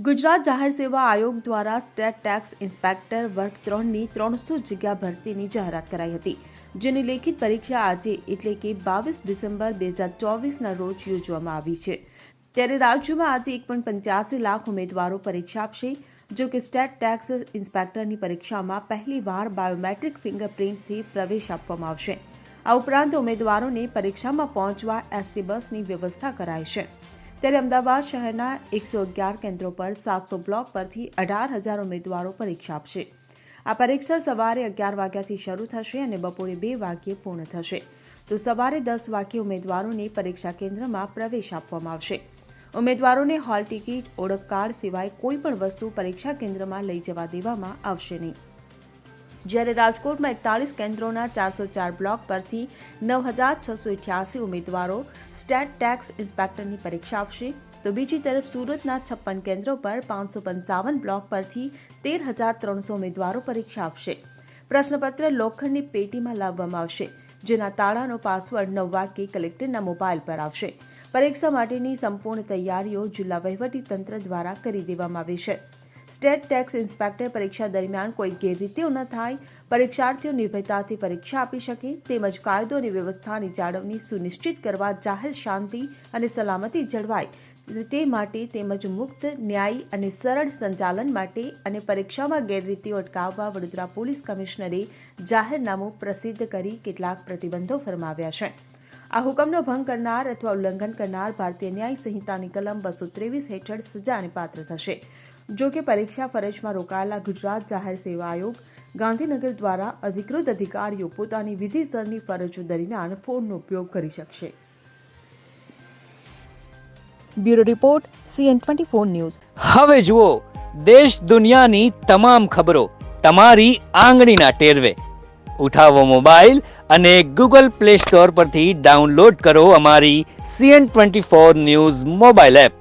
ગુજરાત જાહેર સેવા આયોગ દ્વારા સ્ટેટ ટેક્સ ઇન્સ્પેક્ટર વર્ગ 3ની 300 જગ્યા ભરતીની જાહેરાત કરાઈ હતી, જેની લેખિત પરીક્ષા આજે એટલે કે 22 ડિસેમ્બર 2024ના રોજ યોજવામાં આવી છે। ત્યારે રાજ્યમાં આજે 1.85 લાખ ઉમેદવારો પરીક્ષા આપશે। જો કે સ્ટેટ ટેક્સ ઇન્સ્પેક્ટરની પરીક્ષામાં પહેલીવાર બાયોમેટ્રિક ફિંગરપ્રિન્ટથી પ્રવેશ આપવામાં આવશે। આ ઉપરાંત ઉમેદવારોને પરીક્ષામાં પહોંચવા એસટી બસની વ્યવસ્થા કરાઈ છે। ત્યારે અમદાવાદ શહેરના 111 કેન્દ્રો પર 700 બ્લોક પરથી 18,000 ઉમેદવારો પરીક્ષા આપશે। આ પરીક્ષા સવારે 11 વાગ્યાથી શરૂ થશે અને બપોરે 2 વાગ્યે પૂર્ણ થશે। તો સવારે 10 વાગ્યે ઉમેદવારોને પરીક્ષા કેન્દ્રમાં પ્રવેશ આપવામાં આવશે। ઉમેદવારોને હોલ ટિકિટ, ઓળખ કાર્ડ સિવાય કોઈ પણ વસ્તુ પરીક્ષા કેન્દ્રમાં લઈ જવા દેવામાં આવશે નહીં। જ્યારે રાજકોટમાં 41 કેન્દ્રોના 404 બ્લોક પરથી 9,688 ઉમેદવારો સ્ટેટ ટેક્સ ઇન્સ્પેક્ટરની પરીક્ષા આપશે। તો બીજી તરફ સુરતના 56 કેન્દ્રો પર 555 બ્લોક પરથી 13,300 ઉમેદવારો પરીક્ષા આપશે। પ્રશ્નપત્ર લોખંડની પેટીમાં લાવવામાં આવશે, જેના તાળાનો પાસવર્ડ 9 વાગ્યે કલેક્ટરના મોબાઈલ પર આવશે। પરીક્ષા માટેની સંપૂર્ણ તૈયારીઓ જિલ્લા વહીવટીતંત્ર દ્વારા કરી દેવામાં આવી છે। સ્ટેટ ટેક્સ ઇન્સ્પેક્ટર પરીક્ષા દરમિયાન કોઈ ગેરરીતિઓ ન થાય, પરીક્ષાર્થીઓ નિર્ભયતાથી પરીક્ષા આપી શકે તેમજ કાયદો અને વ્યવસ્થાની જાળવણી સુનિશ્ચિત કરવા જાહેર શાંતિ અને સલામતી જળવાય તે માટે તેમજ મુક્ત, ન્યાયી અને સરળ સંચાલન માટે અને પરીક્ષામાં ગેરરીતિઓ અટકાવવા વડોદરા પોલીસ કમિશનરે જાહેરનામું પ્રસિદ્ધ કરી કેટલાક પ્રતિબંધો ફરમાવ્યા છે। આ હુકમનો ભંગ કરનાર અથવા ઉલ્લંઘન કરનાર ભારતીય ન્યાય સંહિતાની કલમ 223 હેઠળ સજાને પાત્ર થશે। જો કે પરીક્ષા ફરજમાં રોકાયેલા ગુજરાત જાહેર સેવા આયોગ ગાંધીનગર દ્વારા અધિકૃત અધિકારીઓ પોતાની વિધિસરની ફરજો દરમિયાન ફોનનો ઉપયોગ કરી શકશે। Bureau report CN24 news. હવે જુઓ દેશ દુનિયાની તમામ ખબરો તમારી આંગળીના ટેરવે। ઉઠાવો મોબાઈલ અને Google Play Store પરથી ડાઉનલોડ કરો અમારી CN24 ન્યૂઝ મોબાઈલ એપ।